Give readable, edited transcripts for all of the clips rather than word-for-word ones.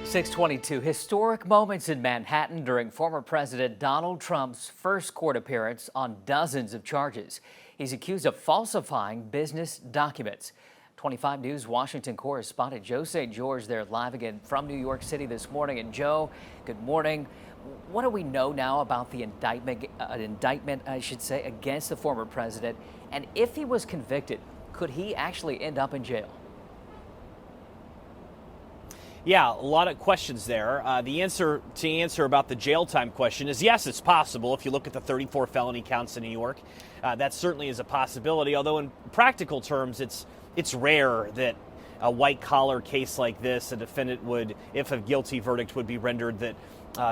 622, historic moments in Manhattan during former President Donald Trump's first court appearance on dozens of charges. He's accused of falsifying business documents. 25 News Washington correspondent Joe St. George there live again from New York City this morning. And Joe, good morning. What do we know now about the indictment, against the former president? And if he was convicted, could he actually end up in jail? Yeah, a lot of questions there. The answer about the jail time question is yes, it's possible. If you look at the 34 felony counts in New York, that certainly is a possibility. Although in practical terms, it's rare that a white-collar case like this, a defendant would, if a guilty verdict would be rendered, that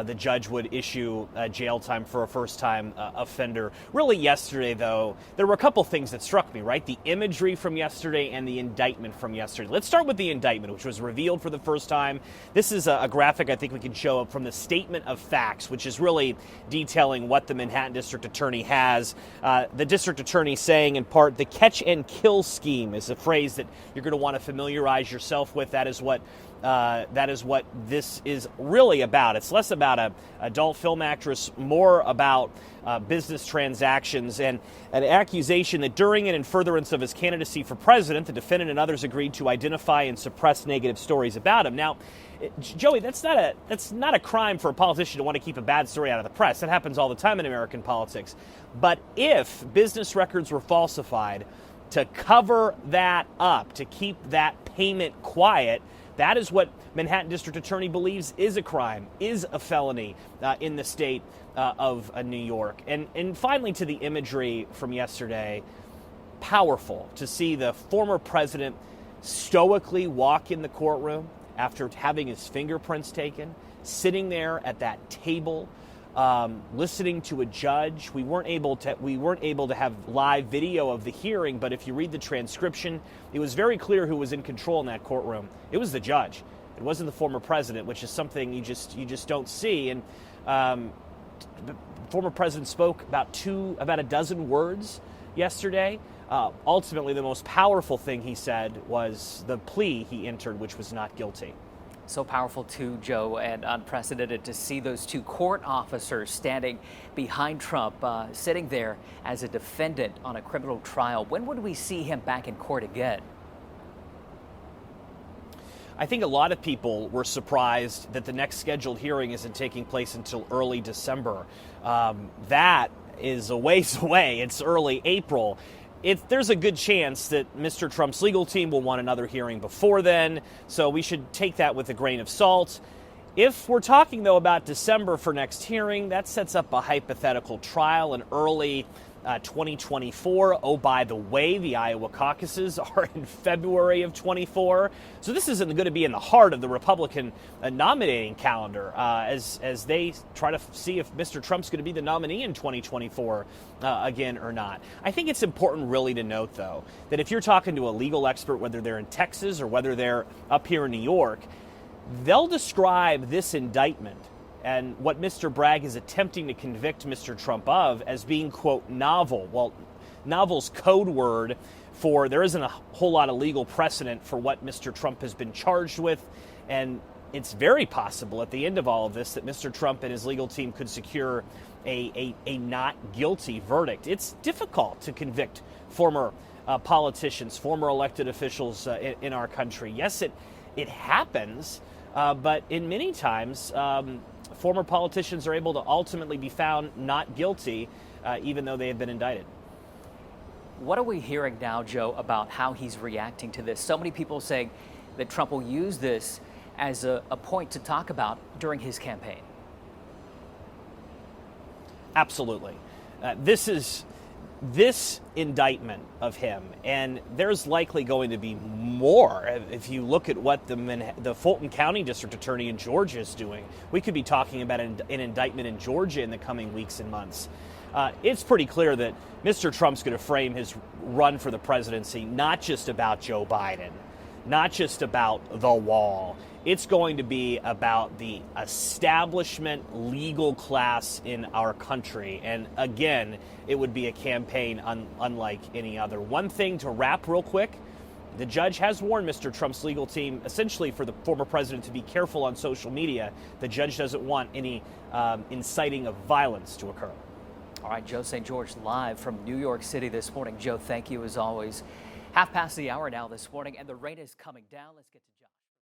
the judge would issue jail time for a first-time offender. Really yesterday, though, there were a couple things that struck me, right? The imagery from yesterday and the indictment from yesterday. Let's start with the indictment, which was revealed for the first time. This is a graphic I think we can show up from the statement of facts, which is really detailing what the Manhattan District Attorney has. The District Attorney saying, in part, the catch and kill scheme is a phrase that you're going to want to familiarize yourself with. That is what this is really about. It's less about an adult film actress, more about business transactions, and an accusation that during and in furtherance of his candidacy for president, the defendant and others agreed to identify and suppress negative stories about him. Now, Joey, that's not a crime for a politician to want to keep a bad story out of the press. That happens all the time in American politics. But if business records were falsified to cover that up, to keep that payment quiet, that is what Manhattan District Attorney believes is a crime, is a felony in the state of New York. And finally, to the imagery from yesterday, powerful to see the former president stoically walk in the courtroom after having his fingerprints taken, sitting there at that table, listening to a judge. We weren't able to have live video of the hearing, but if you read the transcription, it was very clear who was in control in that courtroom. It was the judge. It wasn't the former president, which is something you just don't see. And the former president spoke about a dozen words yesterday. Ultimately, the most powerful thing he said was the plea he entered, which was not guilty. So powerful too, Joe, and unprecedented to see those two court officers standing behind Trump, sitting there as a defendant on a criminal trial. When would we see him back in court again? I think a lot of people were surprised that the next scheduled hearing isn't taking place until early December. That is a ways away. It's early April. There's a good chance that Mr. Trump's legal team will want another hearing before then, so we should take that with a grain of salt. If we're talking, though, about December for next hearing, that sets up a hypothetical trial in early 2024. Oh, by the way, the Iowa caucuses are in February of 24. So this isn't going to be in the heart of the Republican nominating calendar as they try to see if Mr. Trump's going to be the nominee in 2024 again or not. I think it's important really to note, though, that if you're talking to a legal expert, whether they're in Texas or whether they're up here in New York, they'll describe this indictment and what Mr. Bragg is attempting to convict Mr. Trump of as being, quote, novel. Well, novel's code word for there isn't a whole lot of legal precedent for what Mr. Trump has been charged with. And it's very possible at the end of all of this that Mr. Trump and his legal team could secure a not guilty verdict. It's difficult to convict former politicians, former elected officials in our country. Yes, it happens, but in many times, former politicians are able to ultimately be found not guilty, even though they have been indicted. What are we hearing now, Joe, about how he's reacting to this? So many people saying that Trump will use this as a point to talk about during his campaign. Absolutely. This indictment of him, and there's likely going to be more. If you look at what the Fulton County District Attorney in Georgia is doing, we could be talking about an indictment in Georgia in the coming weeks and months. It's pretty clear that Mr. Trump's going to frame his run for the presidency not just about Joe Biden, not just about the wall. It's going to be about the establishment legal class in our country. And again, it would be a campaign unlike any other. One thing to wrap real quick The judge has warned Mr. Trump's legal team, essentially for the former president to be careful on social media. The judge doesn't want any inciting of violence to occur. All right, Joe St. George live from New York City this morning. Joe, thank you as always. Half past the hour now this morning, and the rain is coming down. Let's get to John.